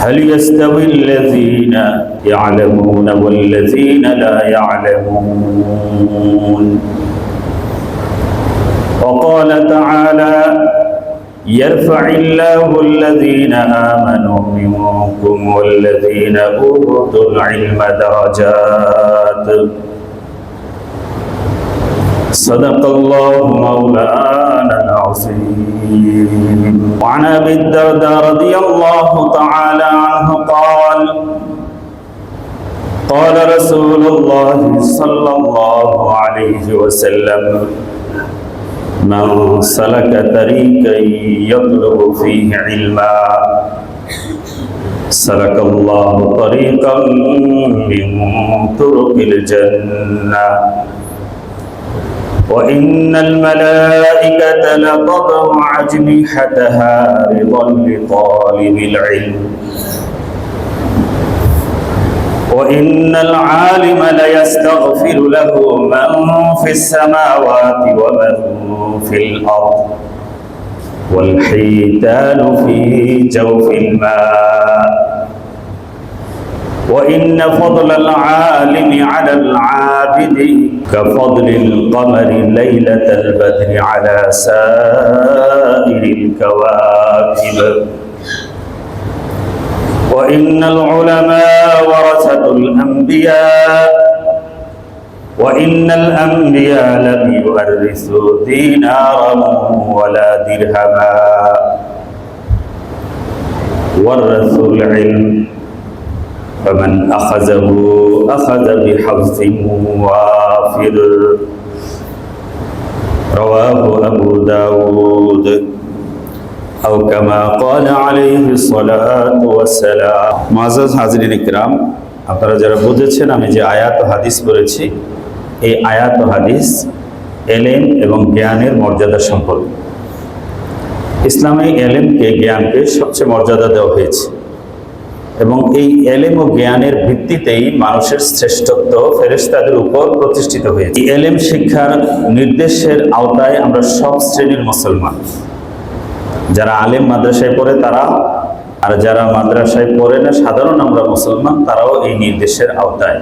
هل يستوي الذين يعلمون والذين لا يعلمون وقال تعالى يرفع الله الذين آمنوا منكم والذين أوتوا العلم درجات صدق الله مولانا العظيم. وعن أبي الدرداء رضي الله تعالى عنه قال قال رسول الله صلى الله عليه وسلم من سلك طريقا يطلب فيه علما سلك الله طريقا من طرق الجنة وإن الملائكة لتضع أجنحتها رضا لطالب العلم وإن العالم ليستغفر له من في السماوات ومن في الأرض والحيتان في جوف الماء وإن فضل العالم على العابد كفضل القمر ليلة البدر على سائر الكواكب وإن العلماء ورثة الأنبياء وإن الأنبياء لم يورثوا دينارا ولا درهما ورثوا العلم فمن أخذه أخذ بحظ وافر رواه أبو داود أو كما قال عليه الصلاة والسلام. মুআজ্জাজ হাজিরিন ইকরাম, আপনারা যারা বুঝেছেন আমি যে আয়াত ও হাদিস পড়েছি, এই আয়াত ও হাদিস এলেম এবং জ্ঞানের মর্যাদা সম্পর্কে। ইসলামে এলেমকে, জ্ঞানকে সবচেয়ে মর্যাদা দেওয়া হয়েছে এবং এই এলেম ও জ্ঞানের ভিত্তিতেই মানুষের শ্রেষ্ঠত্ব ফেরেশতাদের উপর প্রতিষ্ঠিত হয়েছে। এই এলেম শিক্ষার নির্দেশের আওতায় আমরা সব শ্রেণীর মুসলমান, যারা আলেম মাদ্রাসায় পড়ে তারা, আর যারা মাদ্রাসায় পড়ে না সাধারণ আমরা মুসলমান, তারাও এই নির্দেশের আওতায়।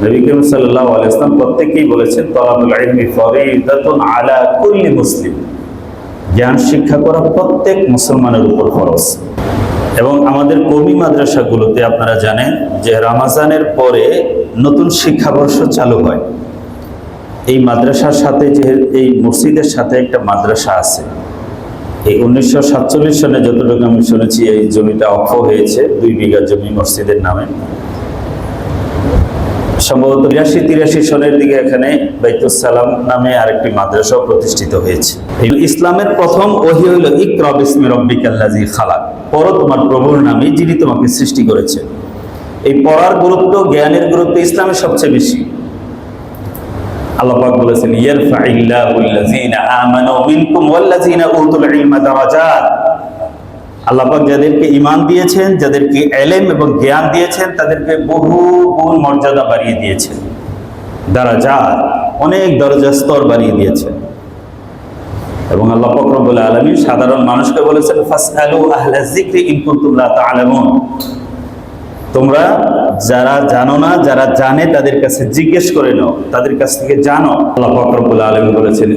নবী করিম সাল্লাল্লাহু আলাইহি ওয়াসাল্লাম প্রত্যেকেই বলেছেন তালাবুল ইলমি ফরিদাতুন আলা কুল্লি মুসলিম, জ্ঞান শিক্ষা করা প্রত্যেক মুসলমানের উপর ফরজ। এবং আমাদের কওমি মাদ্রাসাগুলোতে আপনারা জানেন যে রমজানের পরে নতুন শিক্ষাবর্ষ চালু হয়। এই মাদ্রাসার সাথে, যে এই মসজিদের সাথে একটা মাদ্রাসা আছে, এই 1947 সনে যতটুকু আমি শুনেছি এই জমিটা অক্ষ হয়েছে 2 বিঘা জমি মসজিদের নামে। সম্ভবত 82-83 সনের দিকে এখানে বাইতুস সালাম নামে আরেকটি মাদ্রাসাও প্রতিষ্ঠিত হয়েছে। ইসলামের প্রথম ওহী হলো ইকরা বিসমি রাব্বিকাল্লাযী খালাক, পড়ো তোমার প্রভুর নামে যিনি তোমাকে সৃষ্টি করেছেন। এই পড়ার গুরুত্ব, জ্ঞানের গুরুত্ব ইসলামে সবচেয়ে বেশি। আল্লাহ পাক বলেছেন ইয়ারফাইল্লাহুল্লাযীনা আমানু মিনকুম ওয়াল্লাযীনা উতুল ইলমা দারাজাত। আল্লাহ পাক যাদেরকে ঈমান দিয়েছেন, যাদেরকে ইলম এবং জ্ঞান দিয়েছেন, তাদেরকে বহু গুণ মর্যাদা বাড়িয়ে দিয়েছেন, দারাজাত, অনেক দরজা স্তর বাড়িয়ে দিয়েছেন। এবং আল্লাহ পাক রব্বুল আলামিন সাধারণ মানুষকে বলেছেন ফাসআলু আহলা যিকরি ইন কুনতুম লা তা'লামুন, তোমরা যারা জানো না, যারা জানে তাদের কাছে জিজ্ঞেস করে নাও, তাদের কাছ থেকে জানো। আল্লাহ পাক রব্বুল আলামিন বলেছেন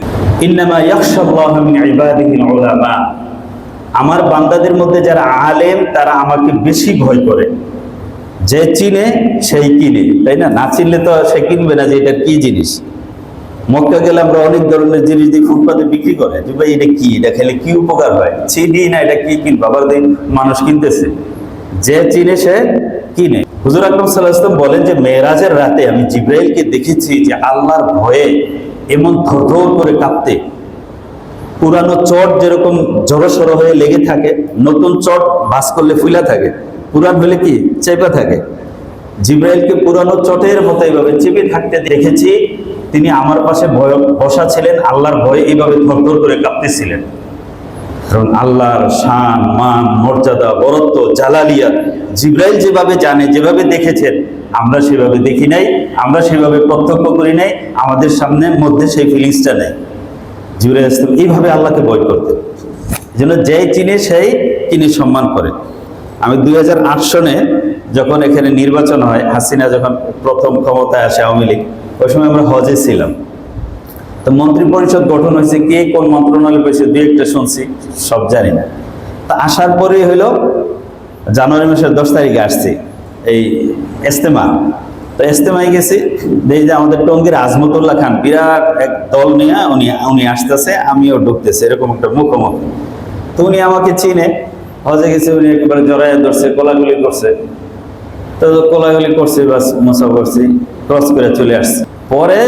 ইন্নামা ইয়াখশাল্লাহু মিন ইবাদিহিল উলামা, আমার বান্দাদের মধ্যে যারা আলেম তারা আমাকে বেশি ভয় করে। যে চিনে সেই কিনে, তাই না? না চিনলে তো সে কিনবে না যে এটা কি জিনিস। মক্কা গেলে আমরা অনেক ধরনের জিনিস দিয়ে ফুটপাতে বিক্রি করে, যে ভাই এটা কি, এটা খেলে কি উপকার হয়, চিনি না এটা কি কিনবো, আবার মানুষ কিনতেছে। যে চিনে সে কিনে। হুজুর আকরাম সাল্লাল্লাহু আলাইহি ওয়াসাল্লাম বলেন যে মেরাজের রাতে আমি জিবরাইলকে দেখেছি যে আল্লাহর ভয়ে এমন থরথর করে কাঁপতে, পুরানো চট যেরকম জড়সড় হয়ে লেগে থাকে, নতুন চট ভাঁজ করলে ফুলা থাকে, পুরান হলে কি চেপে থাকে, জিবরাইলকে পুরানো চটের মতো এইভাবে চেপে থাকতে দেখেছি। তিনি আমার পাশে বসা ছিলেন, আল্লাহর ভয়ে এইভাবে থরথর করে কাঁপতেছিলেন। কারণ আল্লাহর শান, মান, মর্যাদা, বরত্ব, জালালিয়াত জিবরাইল যেভাবে জানে, যেভাবে দেখেছেন, আমরা সেভাবে দেখি নাই, আমরা সেভাবে প্রত্যক্ষ করি নাই, আমাদের সামনের মধ্যে সেই ফিলিংসটা নেই। জিবরাইল ইসলাম এইভাবে আল্লাহকে ভয় করতেন, যেন যে চিনে সেই তিনি সম্মান করে। আমি 2008 সনে যখন এখানে নির্বাচন হয়, হাসিনা যখন প্রথম ক্ষমতায় আসে আওয়ামী লীগ, ওই সময় আমরা হজে ছিলাম। তো মন্ত্রী পরিষদ গঠন হয়েছে, কে কোন মন্ত্রণালয় পেয়েছে দুই একটা শুনছি, সব জানি না। তা আসার পরেই হলো জানুয়ারি মাসের 10 তারিখে আসছি এই ইজতেমা। তো ইজতেমায় গেছি, দেখি যে আমাদের টঙ্গীর আজমতুল্লাহ খান বিরাট এক দল নিয়ে উনি আসতেছে, আমিও ঢুকতেছি, এরকম একটা মুখোমুখি। তো উনি আমাকে চিনে, হজে গেছে, উনি একেবারে জড়াইয়া ধরছে, কোলাগুলি করছে। তো কোলাগুলি করছি, বাস মোসা করছি, ক্রস করে চলে আসছে। পরে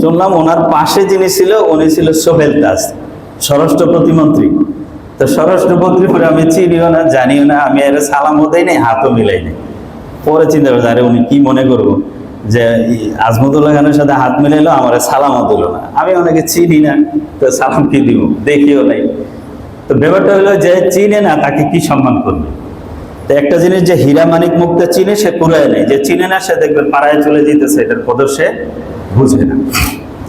শুনলাম ওনার পাশে যিনি ছিল, উনি ছিল সোহেল দাস, স্বরাষ্ট্র প্রতিমন্ত্রী। তো স্বরাষ্ট্র মন্ত্রী পরে আমি চিনিও না, জানিও না, আমি এর সালামও দেই নাই, হাতও মিলাই নাই। পরে চিন্তা করছি, আরে উনি কি মনে করবো যে আজমতুল্লাহ খানের সাথে হাত মিলাইলো, আমার সালামও দিল না। আমি অনেকে চিনি না, তো সালাম কি দিব, দেখিও নাই। তো ব্যাপারটা হলো যে চিনে না তাকে কি সম্মান করবে। তো একটা জিনিস, যে হীরা মানিক মুক্তা চিনে সে কুড়ায় নেই, যে চিনে না সে দেখবেন পাড়ায় চলে যেতেছে, এটার কদর সে বুঝে না।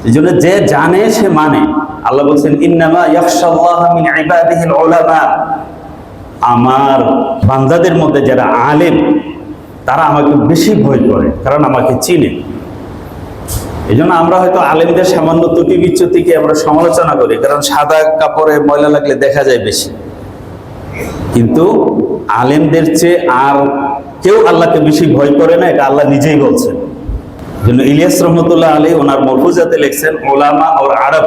এই জন্য যে জানে সে মানে। আল্লাহ বলছেন, ইন্নামা ইয়াখশাল্লাহা মিন ইবাদিহিল উলামা, আমার বান্দাদের মধ্যে যারা আলেম তারা আমাকে বেশি ভয় করে, কারণ আমাকে চিনে। এই জন্য আমরা হয়তো আলেমদের সামান্য ত্রুটি বিচ্যুতিকে আমরা সমালোচনা করি, কারণ সাদা কাপড়ে ময়লা লাগলে দেখা যায় বেশি। কিন্তু আলেমদের চেয়ে আর কেউ আল্লাহকে বেশি ভয় করে না, এটা আল্লাহ নিজেই বলছেন। জন্য ইলিয়াস রহমতুল্লাহ আলাইহি ওনার মরফুজাতে লিখছেন, উলামা और अरब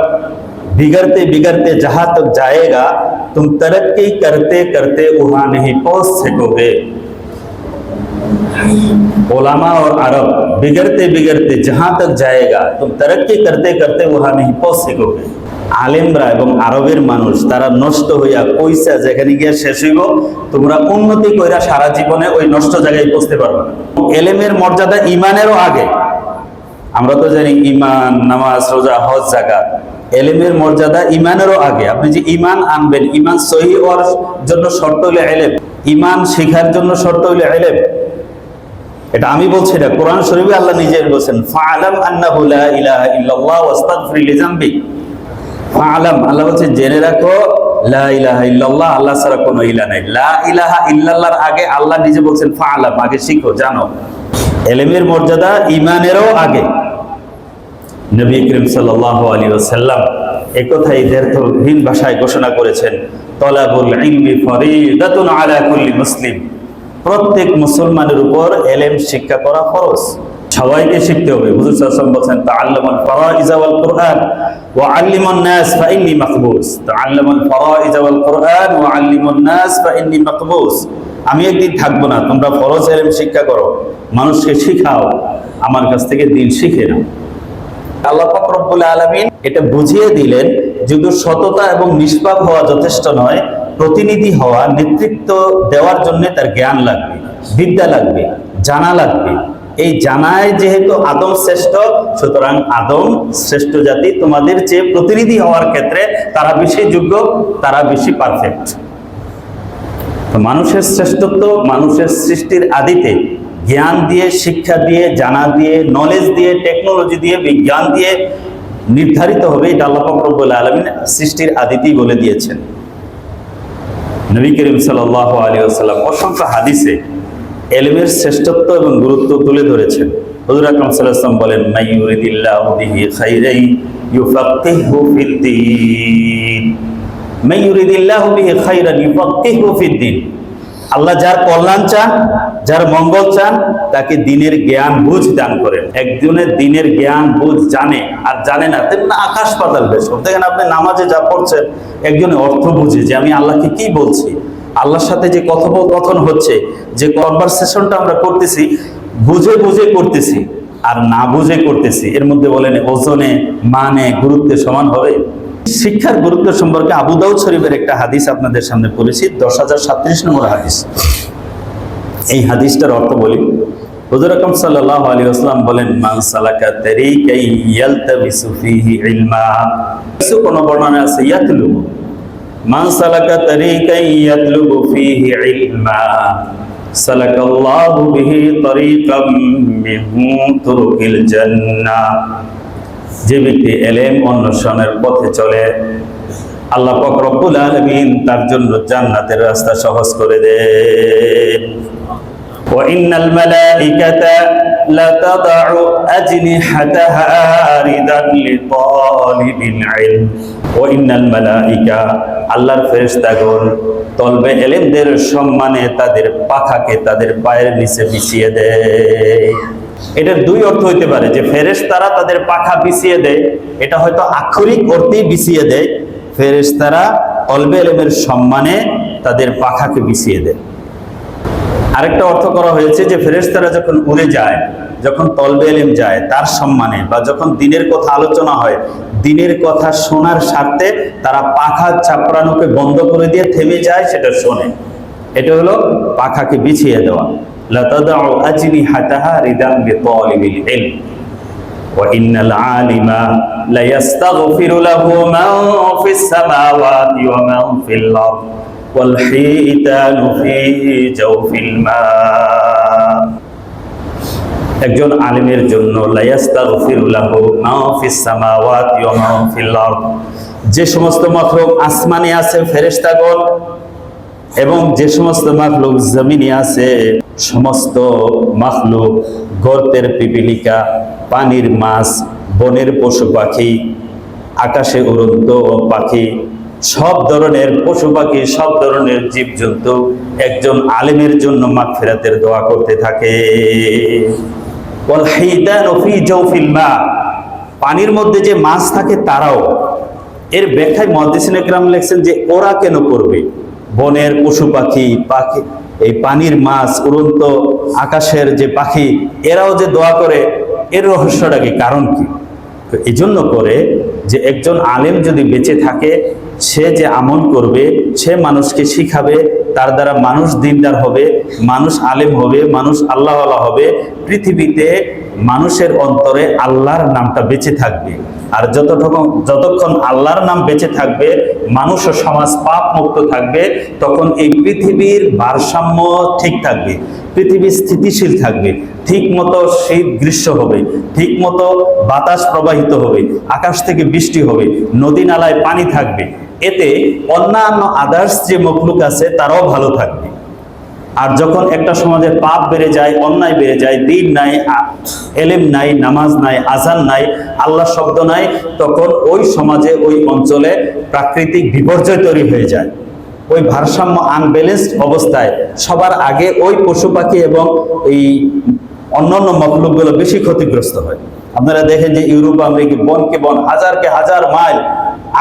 बिगड़ते बिगड़ते जहां तक जाएगा तुम तरक्की करते करते वहां नहीं पहुंच सकोगे। उलामा और अरब बिगड़ते बिगड़ते जहां तक जाएगा तुम तरक्की करते करते वहां नहीं पहुंच सकोगे। আলেমরা এবং আরবের মানুষ তারা নষ্ট হইয়া কইসা যেখানে গিয়ে শেষ হইব, তোমরা উন্নতি কইরা সারা জীবনে ওই নষ্ট জায়গায় পৌঁছতে পারবে না। এলেমের মর্যাদা ইমানেরও আগে। আমরা তো জানি ইমান, নামাজ, রোজা, হজ, যাকাত। এলেমের মর্যাদা ইমানেরও আগে। আপনি যে ইমান আনবেন, ইমান সহি হওয়ার জন্য শর্ত হইল ইলম, ইমান শিখার জন্য শর্ত হইল ইলম। এটা আমি বলছি না, কোরআন শরীফে আল্লাহ নিজে বলেছেন, ফাআলাম আন্নাহু লা ইলাহা ইল্লাল্লাহ ওয়াস্তাগফির লিযামবি। ফাআলাম, আল্লাহ বলছে জেনে রাখো, লা ইলাহা ইল্লাল্লাহ, আল্লাহ ছাড়া কোনো ইলাহ নাই। লা ইলাহা ইল্লাল্লাহর আগে আল্লাহ নিজে বলছেন ফাআলাম, আগে শিখো, জানো। এলেমের মর্যাদা ইমানেরও আগে। নবী করিম সাল্লাল্লাহু আলাইহি ওয়াসাল্লাম একথাই দ্ব্যর্থহীন ভাষায় ঘোষণা করেছেন, তলাবুল ইলমি ফরিদাতুন আলা কুল্লি মুসলিম। প্রত্যেক মুসলমানের উপর এলেম শিক্ষা করা ফরজ, সবাইকে শিখতে হবে। হুজুর সাল্লাল্লাহু আলাইহি ওয়াসাল্লাম বলেন, তাআল্লামুল ফারাইজ ওয়াল কুরআন ওয়া আল্লিমুন নাস ফাইন্নী মাকবুস। তাআল্লামুল ফারাইজ ওয়াল কুরআন ওয়া আল্লিমুন নাস ফাইন্নী মাকবুস। আমি একদিন থাকবো না, তোমরা ফরজ এলেম শিক্ষা করো, মানুষকে শিখাও, আমার কাছ থেকে দিন শিখে নাও। আল্লাহ পাক রব্বুল আলামিন এটা বুঝিয়ে দিলেন, যদি সততা এবং নিষ্পাপ হওয়া যথেষ্ট নয়, প্রতিনিধি হওয়া, নেতৃত্ব দেওয়ার জন্য তার জ্ঞান লাগবে, বিদ্যা লাগবে, জানা লাগবে। এই জানায় যেহেতু আদম শ্রেষ্ঠ, সুতরাং আদম শ্রেষ্ঠ জাতি, তোমাদের চেয়ে প্রতিনিধি হওয়ার ক্ষেত্রে তারা বেশি যোগ্য, তারা বেশি পারফেক্ট। তো মানুষের শ্রেষ্ঠত্ব মানুষের সৃষ্টির আদিতে জ্ঞান দিয়ে, শিক্ষা দিয়ে, জানা দিয়ে, নলেজ দিয়ে, টেকনোলজি দিয়ে, বিজ্ঞান দিয়ে নির্ধারিত হবে। এটা আল্লাহ পাক রব্বুল আলামিন সৃষ্টির আদিতেই বলে দিয়েছেন। নবী করিম সাল্লাল্লাহু আলাইহি ওয়াসাল্লাম অসংখ্য হাদিসে ইলমের শ্রেষ্ঠত্ব এবং গুরুত্ব তুলে ধরেছেন। হুজুর আকরাম সাল্লাল্লাহু আলাইহি ওয়াসাল্লাম বলেন, মাইয়ুরিদিল্লাহু বিহি খাইরান ইউফাক্কিহু ফিদ্দীন। মাইয়ুরিদিল্লাহু বিহি খাইরান ইউফাক্কিহু ফিদ্দীন। আল্লাহ যার কল্যাণ চান, যার মঙ্গল চান, তাকে দ্বীনের জ্ঞান বুঝ দান করেন। একজনের দ্বীনের জ্ঞান বুঝ জানে আর জানে না, তেমন আকাশ পাতাল বেশ। দেখেন আপনি নামাজে যা পড়ছেন, একজনের অর্থ বুঝে যে আমি আল্লাহকে কি বলছি, আল্লাহর সাথে যে কথোপকথন হচ্ছে, যে কনভারসেশনটা আমরা করতেছি, বুঝে বুঝে করতেছি আর না বুঝে করতেছি, এর মধ্যে বলেন ওজনে, মানে, গুরুত্বে সমান হবে? শিক্ষার গুরুত্ব সম্পর্কে আবু দাউদ শরীফের একটা হাদিস আপনাদের সামনে পড়েছি, 10,037 নম্বর হাদিস। এই হাদিসটার অর্থ বলি। হুজুর আকরাম সাল্লাল্লাহু আলাইহি ওয়াসাল্লাম বলেন, মান সালাকা তারিকাই ইয়ালতামিসু ফীহি ইলমা। কিছু কোন বর্ণনা আছে ইয়াতলুবু, মান সালাকা তারিকাই ইয়াতলুবু ফীহি ইলমা সালাকাল্লাহু বিহি তারিকাম মিন তুরুকিল জান্নাহ। যে ব্যক্তি ইলম অন্বেষণের পথে চলে, আল্লাহ পাক রব্বুল আলামিন তার জন্য জান্নাতের রাস্তা সহজ করে দেন। ওয়া ইন্নাল মালাইকাতা লাতাদউ আজনিহাতাহা রিদান লিতালিবিল ইলম। ওয়া ইন্নাল মালাইকা, আল্লাহর ফেরেশতাগণ তলবে ইলমদের সম্মানে তাদের পাখাকে তাদের পায়ের নিচে বিছিয়ে দেয়। এটার দুই অর্থ হইতে পারে, যে ফেরেশতারা তাদের পাখা বিছিয়ে দেয়, এটা হয়তো আক্ষরিক অর্থেই বিছিয়ে দেয়। ফেরেশতারা তলবে ইলমের সম্মানে তাদের পাখাকে বিছিয়ে দেয়। আরেকটা অর্থ করা হয়েছে যে ফেরেশতারা যখন উড়ে যায়, যখন তলবে ইলম যায় তার সম্মানে, বা যখন দিনের কথা আলোচনা হয়, দিনের কথা শোনার স্বার্থে তারা পাখা চাপড়ানোকে বন্ধ করে দিয়ে থেমে যায়, সেটা শোনে। এটা হলো পাখাকে বিছিয়ে দেওয়া। লাতাদউ আজনিহাতাহা রিদান লিতালিবিল ইলম। ওয়া ইন্নাল আলিমা লায়াস্তাগফিরু লাহু মান ফিস সামাওয়াতি ওয়া মান ফিল আরদ ওয়াল হিতানু ফি জাওফিল মা। একজন আলিমের জন্য লায়াস্তাগফিরু লাহু মা ফিস সামাওয়াতি ওয়া মা ফিল আরদ, যে সমস্ত মাখলুক আসমানে আছে ফেরেশতাগণ, এবং যে সমস্ত মাখলুক জমিনে আছে, সমস্ত মাখলুক, গর্তের পিপিলিকা, পানির মাছ, বনের পশু পাখি, আকাশে উড়ন্ত পাখি, সব ধরনের পশু পাখি, সব ধরনের জীবজন্তু একজন আলিমের জন্য মাগফিরাতের দোয়া করতে থাকে। ওয়াল হিতানু ফি জাওফিল মা, পানির মধ্যে যে মাছ থাকে তারাও। এর ব্যাখ্যায় মুহাদ্দিসিনে কেরাম লিখছেন যে ওরা কেন করবে, বনের পশু পাখি, পাখি, এই পানির মাছ, উড়ন্ত আকাশের যে পাখি, এরাও যে দোয়া করে, এর রহস্যটা কি, কারণ কি? তো এই জন্য করে যে একজন আলেম যদি বেঁচে থাকে, সে যে আমল করবে, সে মানুষকে শিখাবে, তার দ্বারা মানুষ দিনদার হবে, মানুষ আলেম হবে, মানুষ আল্লাহওয়ালা হবে। পৃথিবীতে মানুষের অন্তরে আল্লাহর নামটা বেঁচে থাকবে। আর যতক্ষণ আল্লাহর নাম বেঁচে থাকবে, মানুষ ও সমাজ পাপ মুক্ত থাকবে, তখন এই পৃথিবীর ভারসাম্য ঠিক থাকবে, পৃথিবী স্থিতিশীল থাকবে, ঠিক মতো শীত গ্রীষ্ম হবে, ঠিক মতো বাতাস প্রবাহিত হবে, আকাশ থেকে বৃষ্টি হবে, নদী নালায় পানি থাকবে। এতে অন্যান্য আদার্স যে মখলুক আছে তারাও ভালো থাকবে। আর যখন একটা সমাজে পাপ বেড়ে যায়, অন্যায় বেড়ে যায়, দিন নাই, এলেম নাই, নামাজ নাই, আজান নাই, আল্লাহ শব্দ নাই, তখন ওই সমাজে, ওই অঞ্চলে প্রাকৃতিক বিপর্যয় তৈরি হয়ে যায়। ওই ভারসাম্য আনব্যালেন্সড অবস্থায় সবার আগে ওই পশু পাখি এবং এই অন্যান্য মখলুকগুলো বেশি ক্ষতিগ্রস্ত হয়। আপনারা দেখেন যে ইউরোপ আমেরিকা বনকে বন, হাজারকে হাজার মাইল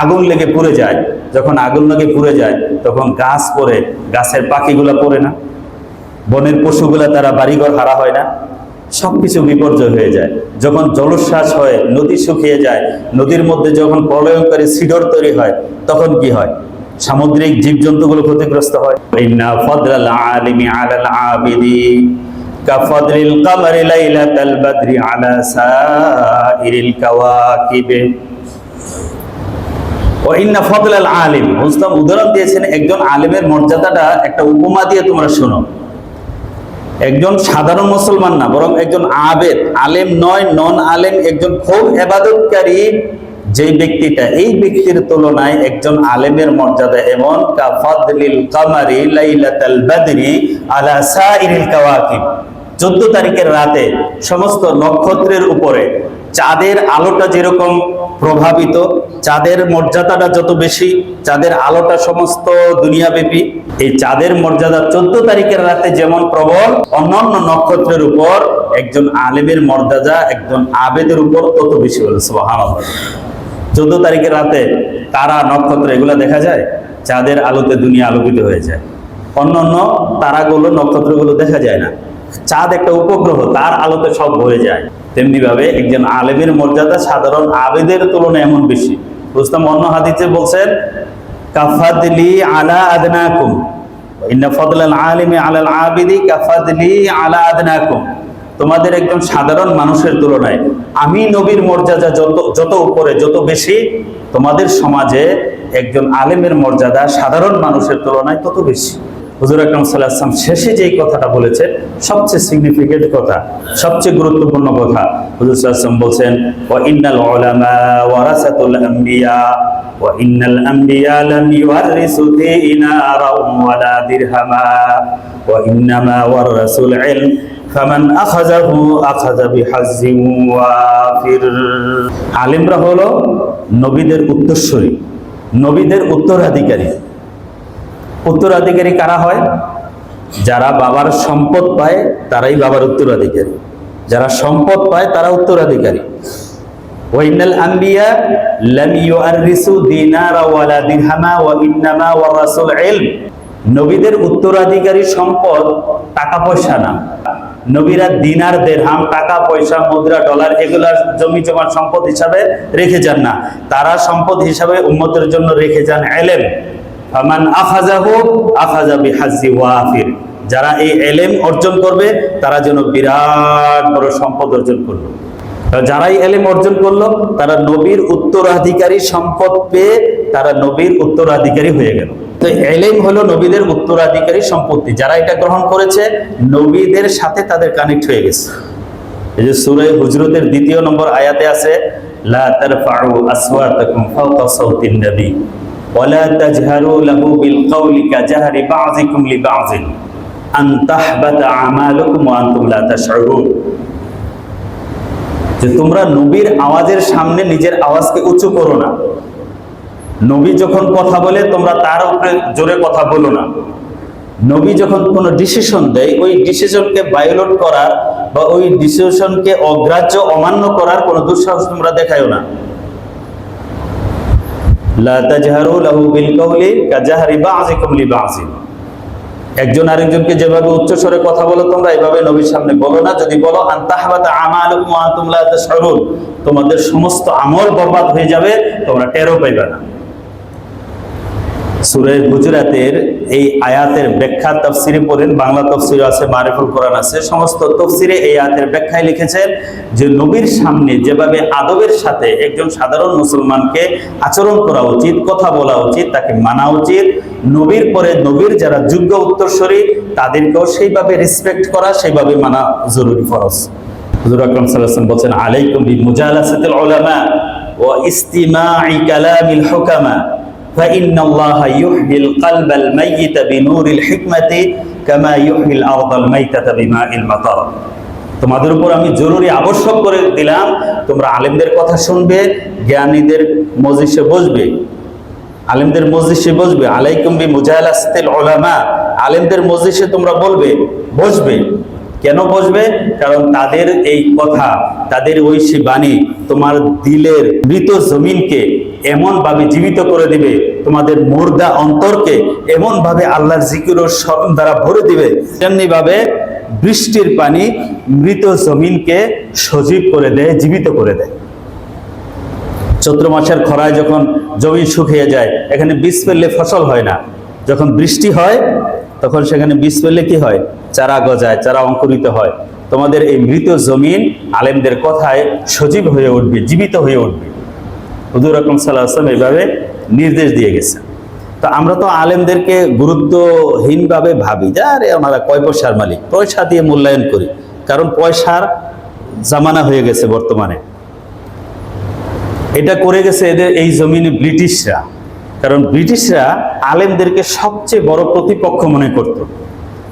আগুন লেগে পুড়ে যায়। যখন আগুন লেগে পুড়ে যায়, তখন গাছ পড়ে, গাছের পাখিগুলা পড়ে না, বনের পশুগুলা তারা বাড়িঘর হারা হয় না, সবকিছু বিপর্যয় হয়ে যায়। যখন জলোচ্ছ্বাস হয়, নদী শুকিয়ে যায়, নদীর মধ্যে যখন প্রলয়ঙ্কারী সিডর তৈরি হয়, তখন কি হয়? সামুদ্রিক জীবজন্তুগুলো ক্ষতিগ্রস্ত হয়। ইন্না ফাদলাল আলিমি আলাল আবিদি কাফাদলিল কামারি লাইলাতাল বাদরি আলা সাইরিল কাওয়াকিব। ও ইন্না ফাদলাল আলিম, মুস্তাম উদাহরণ দিয়েছেন একজন আলিমের মর্যাদাটা, একটা উপমা দিয়ে তোমরা শোনো। একজন সাধারণ মুসলমান না, বরং একজন আবেদ, আলেম নয়, নন আলেম, একজন খুব ইবাদতকারী যে ব্যক্তিটা, এই ব্যক্তির তুলনায় একজন আলেমের মর্যাদা এমন, কাফাদলিল কামারি লাইলাতাল বাদরি আলা সাইরিল কাওয়াকিব, 14 তারিখের রাতে সমস্ত নক্ষত্রের উপরে চাঁদের আলোটা যেরকম প্রভাবিত, চাঁদের মর্যাদাটা যত বেশি, চাঁদের আলোটা সমস্ত দুনিয়াব্যাপী, এই চাঁদের মর্যাদা 14 তারিখের রাতে যেমন প্রবল, অন্যান্য নক্ষত্রের উপর একজন আলেমের মর্যাদা একজন আবেদের উপর তত বেশি হলো। সুবহানাল্লাহ। 14 তারিখের রাতে তারা, নক্ষত্র, এগুলো দেখা যায়, চাঁদের আলোতে দুনিয়া আলোকিত হয়ে যায়। অন্যান্য তারাগুলো, নক্ষত্রগুলো দেখা যায় না। চাঁদ একটা উপগ্রহ, তার আলোতে সব ভরে যায়। তেমনি ভাবে একজন আলেমের মর্যাদা সাধারণ আবেদের তুলনায় এমন বেশি। রুস্তাম অন্য হাদিসে বলছেন, কাফাদলি আলা আদনাকুম, ইন্না ফাদলাল আলিমি আলাল আবিদি কাফাদলি আলা আদনাকুম, তোমাদের একজন সাধারণ মানুষের তুলনায় আমি নবীর মর্যাদা যত উপরে, যত বেশি, তোমাদের সমাজে একজন আলেমের মর্যাদা সাধারণ মানুষের তুলনায় তত বেশি। হুজুর আকরাম সাল্লাল্লাহু আলাইহি ওয়াসাল্লাম শেষে যেই কথাটা বলেছেন সবচেয়ে সিগনিফিকেন্ট কথা, সবচেয়ে গুরুত্বপূর্ণ কথা। হুজুর সাল্লাল্লাহু আলাইহি ওয়াসাল্লাম বলছেন, ওয়া ইন্নাল উলামা ওয়ারাসাতুল আম্বিয়া ওয়া ইন্নাল আম্বিয়া লাম ইউওয়ারিসু দিনারাও ওয়ালা দিরহামা ওয়া ইন্নামা ওয়ারাসুল ইলম ফামান আখাযাহু আখাযা বিহাজ্জিন ওয়াফির। আলেমরা হলো নবীদের উত্তরসূরি, নবীদের উত্তরাধিকারী। উত্তরাধিকারী কারা হয়? যারা বাবার সম্পদ পায় তারাই বাবার উত্তরাধিকারী, যারা সম্পদ পায় তারা উত্তরাধিকারী। ওয়া ইন্নাল আম্বিয়া লাম ইউআররিসু দিনারা ওয়ালা দিরহামা ওয়া ইন্নামা ওয়ারাসুল ইলম। নবীদের উত্তরাধিকারী সম্পদ টাকা পয়সা না। নবীরা দিনার, দিরহাম, টাকা পয়সা, মুদ্রা, ডলার এগুলা জমি জমা সম্পদ হিসাবে রেখে যান না। তারা সম্পদ হিসাবে উম্মতের জন্য রেখে যান ইলম। ফামান আখাযাহু আখাযা বিহাজ্জি ওয়াফির। যারা এই ইলম অর্জন করবে তারা যেন বিরাট বড় সম্পদ অর্জন করবে। যারাই ইলম অর্জন করলো তারা নবীর উত্তরাধিকারী সম্পদ পেয়ে তারা নবীর উত্তরাধিকারী হয়ে গেল। তো ইলম হলো নবীদের উত্তরাধিকারী সম্পত্তি। যারা এটা গ্রহণ করেছে নবীদের সাথে তাদের কানেক্ট হয়ে গেছে। এই যে সূরা হুজরাতের ২ নম্বর আয়াতে আছে, লা তারফাউ আসওয়াতাকুম ফাওকা সাওতিন নবী ওয়ালা তাজহারু লাহু বিল কওলি কাজাহরি বাযিকুম লিবাযিন আন তাহবাতা আমালুকুম ওয়া আনতুম লা তাশউরুন। যে তোমরা নবীর আওয়াজের সামনে নিজের আওয়াজকে উঁচু করো না। নবী যখন কথা বলে তোমরা তার উপরে জোরে কথা বলো না। নবী যখন কোনো ডিসিশন দেয় ওই ডিসিশনকে ভায়োলেট করার বা ওই ডিসিশনকে অগ্রাহ্য অমান্য করার কোনো দুঃসাহস তোমরা দেখায়ও না। লা তাজহারু লাহু বিল কওলি কাজাহরি বাযিকুম লিবাযিন। একজন আরেকজনকে যেভাবে উচ্চ স্বরে কথা বলো তোমরা এভাবে নবীর সামনে বলো না। যদি বলো আন তাহবাতা আমালুকুম ওয়া আনতুম লা তাশউরুন, তোমাদের সমস্ত আমল বরবাদ হয়ে যাবে, তোমরা টেরও পাইবে না। সূরা হুজুরাতের এই আয়াতের ব্যাখ্যা তাফসিরে পড়েন, বাংলা তাফসির আছে, মারিফুল কোরআন আছে, সমস্ত তাফসিরে এই আয়াতের ব্যাখ্যায় লিখেছেন যে নবীর সামনে যেভাবে আদবের সাথে একজন সাধারণ মুসলমানকে আচরণ করা উচিত, কথা বলা উচিত, তাকে মানা উচিত, নবীর পরে নবীর যারা যোগ্য উত্তরসূরি তাদেরকেও সেইভাবে রেসপেক্ট করা, সেইভাবে মানা জরুরি, ফরজ। হুজুর আকরাম সাল্লাল্লাহু আলাইহি ওয়াসাল্লাম বলেন, আলাইকুম বিমুজালাসাতিল উলামা ওয়া ইস্তিমা'i কালামিল হুকামা فإن الله يحيي القلب الميت بنور الحكمة كما يحيي الأرض الميتة بماء المطر। তোমাদের উপর আমি জরুরি আবশ্যক করে দিলাম তোমরা আলেমদের কথা শুনবে, জ্ঞানীদের মজলিসে বসবে, আলেমদের মজলিসে বসবে। আলাইকুম বিমুজালাসাতিল উলামা, আলেমদের মজলিসে তোমরা বসবে। কেন বসবে? কারণ তাদের এই কথা, তাদের ঐশী বাণী তোমার দিলের মৃত জমিনকে এমন ভাবে জীবিত করে দিবে, তোমাদের মুর্দা অন্তরকে এমন ভাবে আল্লাহর জিকির ও স্মরণ দ্বারা ভরে দিবে, তেমনি ভাবে বৃষ্টির পানি মৃত জমিনকে সজীব করে দেয়, জীবিত করে দেয়। চৈত্র মাসের খরায় যখন জমি শুকিয়ে যায়, এখানে বীজ ফেললে ফসল হয় না। যখন বৃষ্টি হয় তখন সেখানে বীজ ফেললে কি হয়? চারা গজায়, চারা অঙ্কুরিত হয়। তোমাদের এই মৃত জমিন আলেমদের কথায় সজীব হয়ে উঠবে, জীবিত হয়ে উঠবে। হুজুর আকরাম সাল্লাল্লাহু আলাইহি ওয়াসাল্লাম এইভাবে নির্দেশ দিয়ে গেছে। তো আমরা তো আলেমদেরকে গুরুত্বহীনভাবে ভাবি যে আরে ওনারা কয় পয়সার মালিক, পয়সা দিয়ে মূল্যায়ন করি। কারণ পয়সার জামানা হয়ে গেছে বর্তমানে। এটা করে গেছে এদের এই জমিনে ব্রিটিশরা। কারণ ব্রিটিশরা আলেমদেরকে সবচেয়ে বড় প্রতিপক্ষ মনে করত।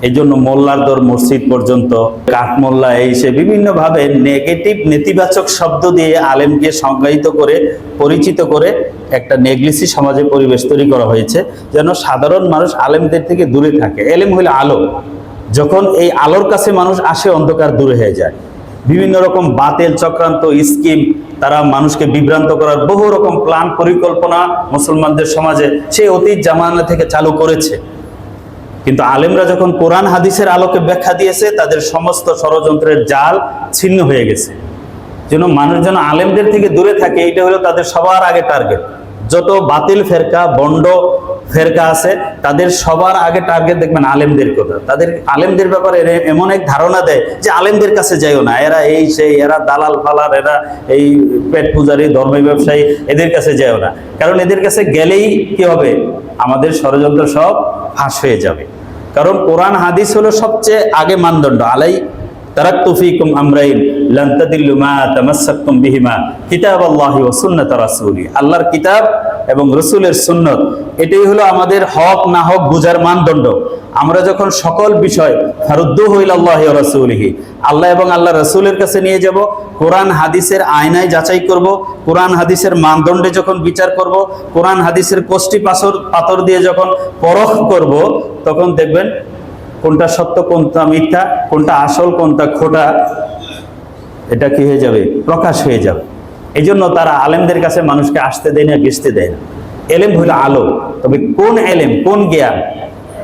এই জন্য মোল্লার দর মসজিদ পর্যন্ত, কাঠমোল্লা, এই সে বিভিন্নভাবে নেগেটিভ, নেতিবাচক শব্দ দিয়ে আলেমকে সংজ্ঞায়িত করে, পরিচিত করে একটা নেগলিসি সমাজে পরিবেশ তৈরি করা হয়েছে, যেন সাধারণ মানুষ আলেমদের থেকে দূরে থাকে। এলেম হইলে আলো, যখন এই আলোর কাছে মানুষ আসে অন্ধকার দূরে হয়ে যায়। বিভিন্ন রকম বাতেল চক্রান্ত, স্কিম, তারা মানুষকে বিভ্রান্ত করার বহু রকম প্ল্যান, পরিকল্পনা মুসলমানদের সমাজে সেই অতীত জামানা থেকে চালু করেছে। কিন্তু আলেমরা যখন কোরআন হাদিসের আলোকে ব্যাখ্যা দিয়েছে, তাদের সমস্ত ষড়যন্ত্রের জাল ছিন্ন হয়ে গেছে। যেন মানুষ যেন আলেমদের থেকে দূরে থাকে, এটা হলো তাদের সবার আগে টার্গেট। যত বাতিল ফেরকা, বন্ড ফেরকা আছে, তাদের সবার আগে টার্গেট দেখবেন আলেমদের কথা। তাদের আলেমদের ব্যাপারে এমন এক ধারণা দেয় যে আলেমদের কাছে যাইও না, এরা এই সেই, এরা দালাল ফালার, এরা এই পেট পূজারী, ধর্মী ব্যবসায়ী, এদের কাছে যাইও না। কারণ এদের কাছে গেলেই কি হবে? আমাদের ষড়যন্ত্র সব ফাঁস হয়ে যাবে। কারণ কোরআন হাদিস হলো সবচেয়ে আগে মানদণ্ড। আলাই তারাক্তু ফীকুম আমরাইন লান তাদিল্লু মা তামাসসাকতুম বিহিমা কিতাবাল্লাহি ওয়া সুন্নাত রাসূলি। আল্লাহর কিতাব এবং রাসূলের সুন্নাত, এটাই হলো আমাদের হক না হক বুঝার মানদণ্ড। আমরা যখন সকল বিষয় ফারুদ্দুহু ইলাল্লাহি ওয়া রাসূলিহি, আল্লাহ এবং আল্লাহর রাসূলের কাছে নিয়ে যাব, কোরআন হাদিসের আয়নায় যাচাই করব, কোরআন হাদিসের মানদণ্ডে যখন বিচার করব, কোরআন হাদিসের কোষ্টি পাথর দিয়ে যখন পরখ করব, তখন দেখবেন কোনটা সত্য কোনটা মিথ্যা, কোনটা আসল কোনটা খোটা, এটা কি হয়ে যাবে, প্রকাশ হয়ে যাবে। এই জন্য তারা আলেমদের কাছে মানুষকে আসতে দেয় না, ঘেঁষতে দেয় না। এলেম হলো আলো, তবে কোন এলেম, কোন জ্ঞান?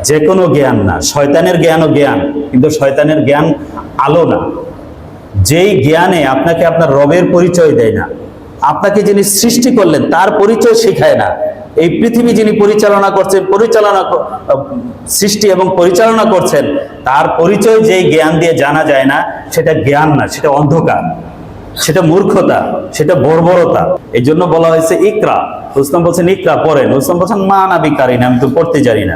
যে কোনো জ্ঞান না। শয়তানের জ্ঞানও জ্ঞান, কিন্তু শয়তানের জ্ঞান আলো না। যেই জ্ঞানে আপনাকে আপনার রবের পরিচয় দেয় না, আপনাকে যিনি সৃষ্টি করলেন তার পরিচয় শেখায় না, এই পৃথিবী যিনি পরিচালনা করছেন, সৃষ্টি এবং পরিচালনা করছেন, তার পরিচয় যেই জ্ঞান দিয়ে জানা যায় না, সেটা জ্ঞান না, সেটা অন্ধকার, সেটা মূর্খতা, সেটা বর্বরতা। এই জন্য বলা হয়েছে ইকরা। রুস্তম বলছেন ইকরা, পড়েন। রুস্তম বলছেন মা নাবি কারিনা, আমি তো পড়তে জানি না।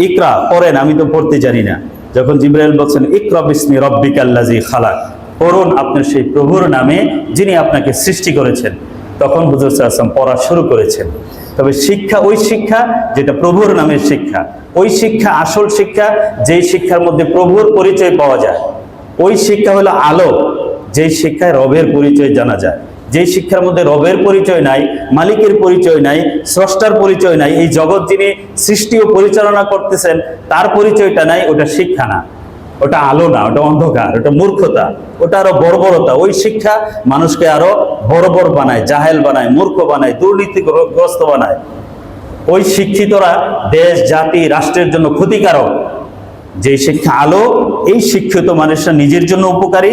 ইকরা, পড়েন, আমি তো পড়তে জানি না। যখন জিবরাইল বলছেন ইকরা বিসমি রব্বিকাল্লাযী খালাক, পড়ুন আপনার সেই প্রভুর নামে যিনি আপনাকে সৃষ্টি করেছেন, তখন হুজুর সাল্লাল্লাহু আলাইহি ওয়াসাল্লাম পড়া শুরু করেছেন। তবে শিক্ষা ওই শিক্ষা যেটা প্রভুর নামের শিক্ষা, ওই শিক্ষা আসল শিক্ষা, যেই শিক্ষার মধ্যে প্রভুর পরিচয় পাওয়া যায়। ওই শিক্ষা হলো আলো, যেই শিক্ষায় রবের পরিচয় জানা যায়। যেই শিক্ষার মধ্যে রবের পরিচয় নাই, মালিকের পরিচয় নাই, স্রষ্টার পরিচয় নাই, এই জগৎ যিনি সৃষ্টি ও পরিচালনা করতেছেন তার পরিচয়টা নাই, ওটা শিক্ষা না, ওটা আলো না, ওটা অন্ধকার, ওটা মূর্খতা, ওটা আরো বর্বরতা। ওই শিক্ষা মানুষকে আরো বর্বর বানায়, জাহেল বানায়, মূর্খ বানায়, দুর্নীতিগ্রস্ত বানায়। ওই শিক্ষিতরা দেশ, জাতি, রাষ্ট্রের জন্য ক্ষতিকারক। যে শিক্ষা আলো, এই শিক্ষিত মানুষরা নিজের জন্য উপকারী,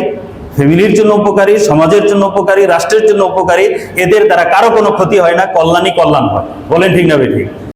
ফ্যামিলির জন্য উপকারী, সমাজের জন্য উপকারী, রাষ্ট্রের জন্য উপকারী। এদের দ্বারা কারো কোনো ক্ষতি হয় না, কল্যাণই কল্যাণ হয়। বলেন ঠিক না বেঠিক?